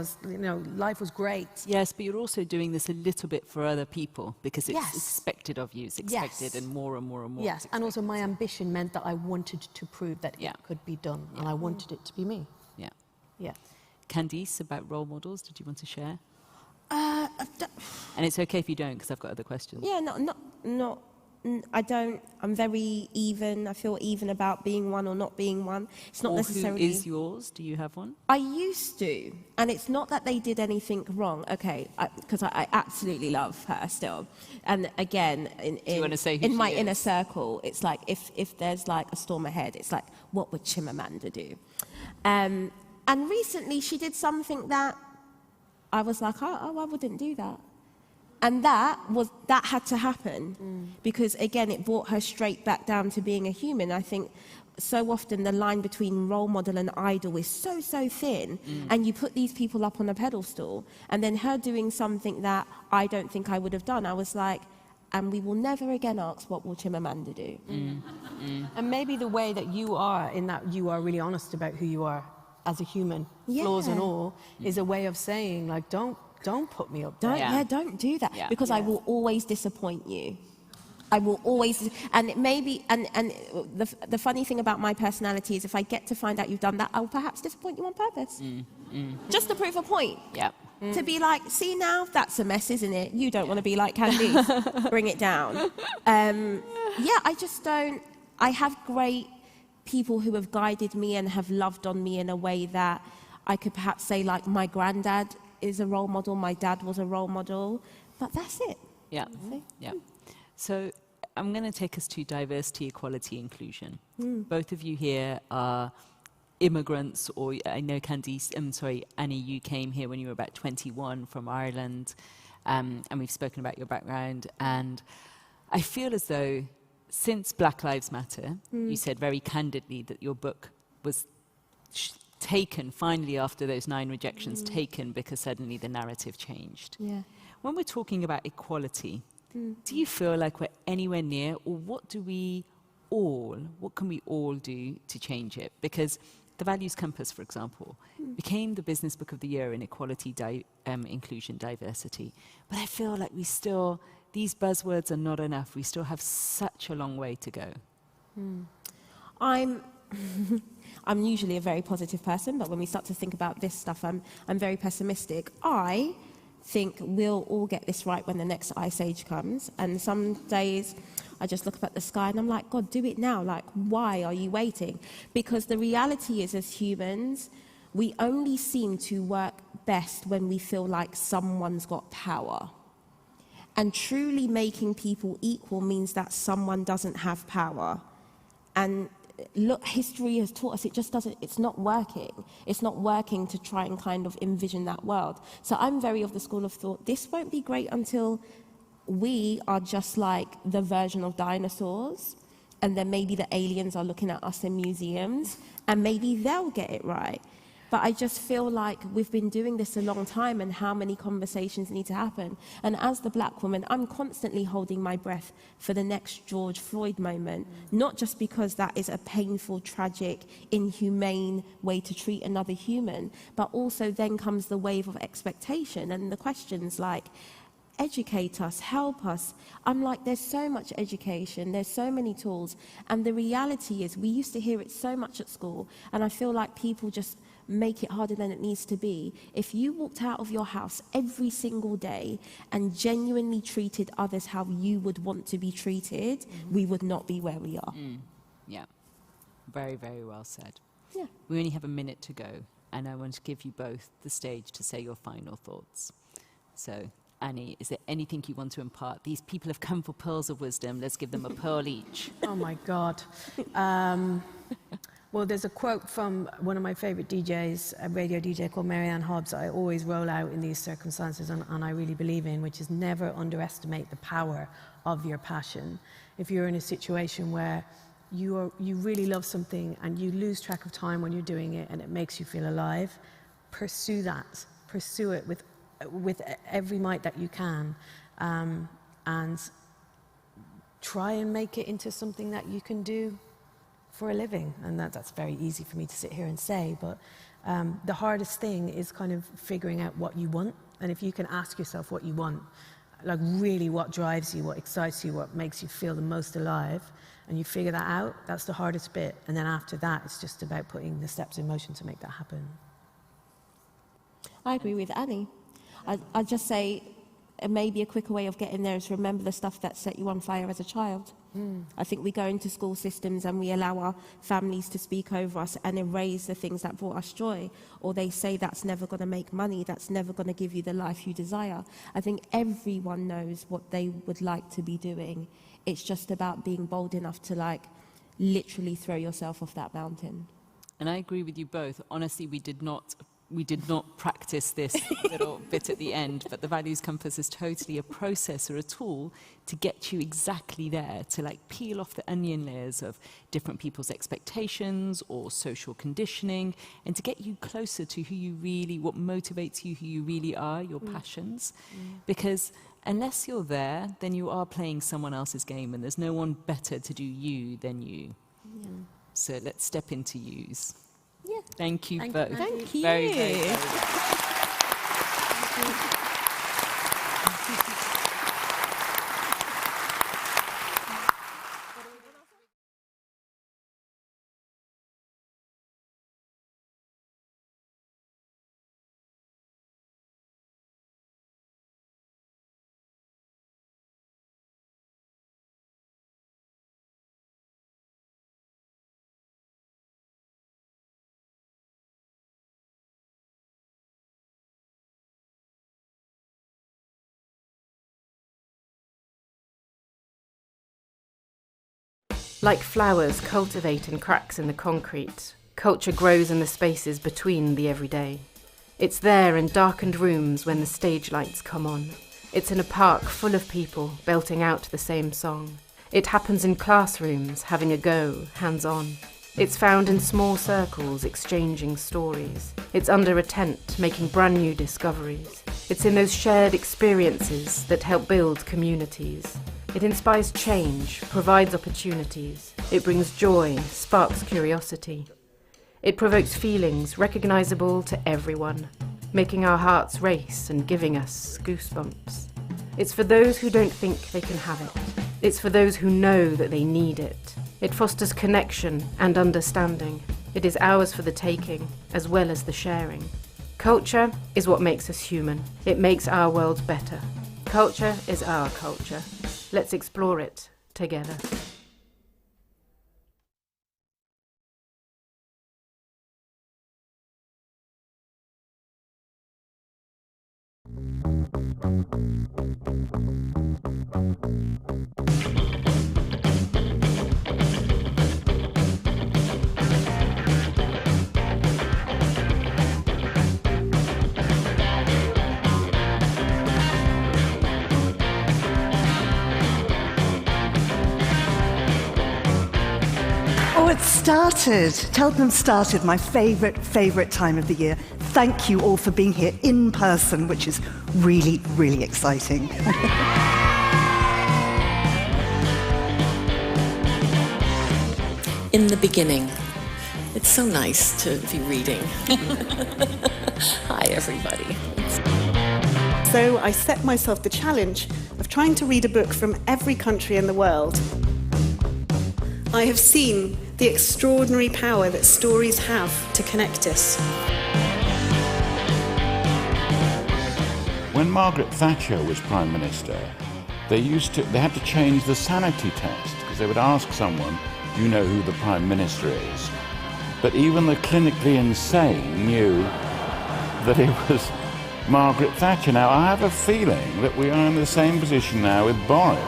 Life was great. Yes, but you're also doing this a little bit for other people, because it's expected of you. It's expected, and more and more and more. Yes, and also my ambition meant that I wanted to prove that it could be done, and I wanted it to be me. Yeah. Candice, about role models, did you want to share? And it's okay if you don't, because I've got other questions. Yeah, not. I don't. I'm very even. I feel even about being one or not being one. It's not necessarily. Who is yours? Do you have one? I used to, and it's not that they did anything wrong. Okay, because I absolutely love her still. And again, do you want to say who in she my is? inner circle, it's like if there's like a storm ahead, it's like, what would Chimamanda do? And recently she did something that I was like, oh, I wouldn't do that. And that had to happen because, again, it brought her straight back down to being a human. I think so often the line between role model and idol is so thin, and you put these people up on a pedestal, and then her doing something that I don't think I would have done, I was like, and we will never again ask, what will Chimamanda do? And maybe the way that you are, in that you are really honest about who you are as a human, flaws and all, is a way of saying, like, don't put me up there. Don't do that, because I will always disappoint you. I will always, and it may be, and the funny thing about my personality is if I get to find out you've done that, I'll perhaps disappoint you on purpose. Just to prove a point. Yeah. To be like, see now, that's a mess, isn't it? You don't want to be like Candice. Bring it down. I just don't, I have great people who have guided me and have loved on me in a way that I could perhaps say, like, my granddad is a role model, my dad was a role model, but that's it. Yeah. Yeah. So I'm going to take us to diversity, equality, inclusion. Both of you here are immigrants, or I know Candice, Annie, you came here when you were about 21 from Ireland, and we've spoken about your background. And I feel as though since Black Lives Matter, you said very candidly that your book was taken finally after those 9 rejections, taken because suddenly the narrative changed. Yeah. When we're talking about equality, do you feel like we're anywhere near, or what can we all do to change it? Because the Values Compass, for example, became the business book of the year in equality, inclusion, diversity. But I feel like these buzzwords are not enough. We still have such a long way to go. I'm usually a very positive person, but when we start to think about this stuff, I'm very pessimistic. I think we'll all get this right when the next ice age comes. And some days I just look up at the sky and I'm like, God, do it now. Like, why are you waiting? Because the reality is, as humans, we only seem to work best when we feel like someone's got power. And truly making people equal means that someone doesn't have power. And look, history has taught us it's not working. It's not working to try and kind of envision that world. So I'm very of the school of thought, this won't be great until we are just like the version of dinosaurs, and then maybe the aliens are looking at us in museums, and maybe they'll get it right. But I just feel like we've been doing this a long time, and how many conversations need to happen. And as the black woman, I'm constantly holding my breath for the next George Floyd moment, not just because that is a painful, tragic, inhumane way to treat another human, but also then comes the wave of expectation and the questions like, educate us, help us. I'm like, there's so much education, there's so many tools, and the reality is we used to hear it so much at school, and I feel like people just make it harder than it needs to be. If you walked out of your house every single day and genuinely treated others how you would want to be treated, we would not be where we are. Yeah, very, very well said. Yeah. We only have a minute to go, and I want to give you both the stage to say your final thoughts. So, Annie, is there anything you want to impart? These people have come for pearls of wisdom. Let's give them a pearl each. Oh, my God. Well, there's a quote from one of my favorite DJs, a radio DJ called Marianne Hobbs, I always roll out in these circumstances, and I really believe in, which is never underestimate the power of your passion. If you're in a situation where you really love something and you lose track of time when you're doing it and it makes you feel alive, pursue that. Pursue it with every might that you can, and try and make it into something that you can do for a living. And that's very easy for me to sit here and say, but the hardest thing is kind of figuring out what you want. And if you can ask yourself what you want, like really what drives you, what excites you, what makes you feel the most alive, and you figure that out, that's the hardest bit. And then after that, it's just about putting the steps in motion to make that happen. I agree with Annie. I'd just say maybe a quicker way of getting there is remember the stuff that set you on fire as a child. I think we go into school systems and we allow our families to speak over us and erase the things that brought us joy, or they say that's never going to make money, that's never going to give you the life you desire. I think everyone knows what they would like to be doing. It's just about being bold enough to like literally throw yourself off that mountain. And I agree with you both. Honestly, we did not practice this little bit at the end, but the Values Compass is totally a process or a tool to get you exactly there, to like peel off the onion layers of different people's expectations or social conditioning, and to get you closer to what motivates you, who you really are, your passions. Because unless you're there, then you are playing someone else's game, and there's no one better to do you than you. So let's step into yous. Yeah. Thank you both. Thank you. Very, very, very good. Like flowers cultivate in cracks in the concrete, culture grows in the spaces between the everyday. It's there in darkened rooms when the stage lights come on. It's in a park full of people belting out the same song. It happens in classrooms, having a go, hands-on. It's found in small circles, exchanging stories. It's under a tent, making brand new discoveries. It's in those shared experiences that help build communities. It inspires change, provides opportunities. It brings joy, sparks curiosity. It provokes feelings recognisable to everyone, making our hearts race and giving us goosebumps. It's for those who don't think they can have it. It's for those who know that they need it. It fosters connection and understanding. It is ours for the taking, as well as the sharing. Culture is what makes us human. It makes our world better. Culture is our culture. Let's explore it together. Cheltenham started, my favourite time of the year. Thank you all for being here in person, which is really, really exciting. In the beginning. It's so nice to be reading. Hi, everybody. So I set myself the challenge of trying to read a book from every country in the world. I have seen the extraordinary power that stories have to connect us. When Margaret Thatcher was Prime Minister, they had to change the sanity test because they would ask someone, do you know who the Prime Minister is? But even the clinically insane knew that it was Margaret Thatcher. Now, I have a feeling that we are in the same position now with Boris.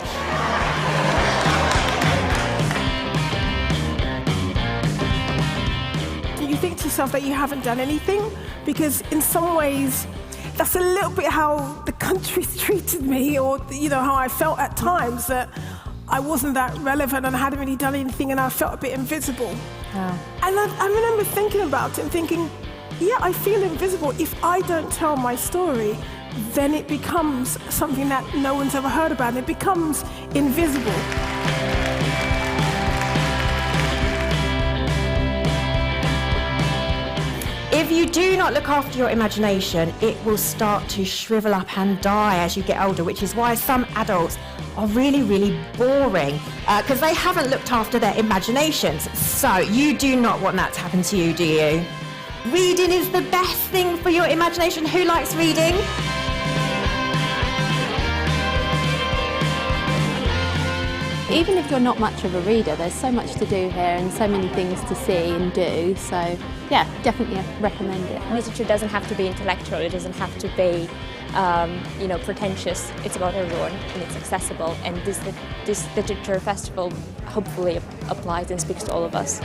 You think to yourself that you haven't done anything, because in some ways that's a little bit how the country's treated me, or how I felt at times, that I wasn't that relevant and I hadn't really done anything and I felt a bit invisible. Yeah. And I remember thinking about it and thinking, yeah, I feel invisible. If I don't tell my story, then it becomes something that no one's ever heard about, and it becomes invisible. If you do not look after your imagination, it will start to shrivel up and die as you get older, which is why some adults are really, really boring, because they haven't looked after their imaginations. So you do not want that to happen to you, do you? Reading is the best thing for your imagination. Who likes reading? Even if you're not much of a reader, there's so much to do here and so many things to see and do, so yeah, definitely recommend it. Literature doesn't have to be intellectual, it doesn't have to be pretentious. It's about everyone and it's accessible, and this literature festival hopefully applies and speaks to all of us.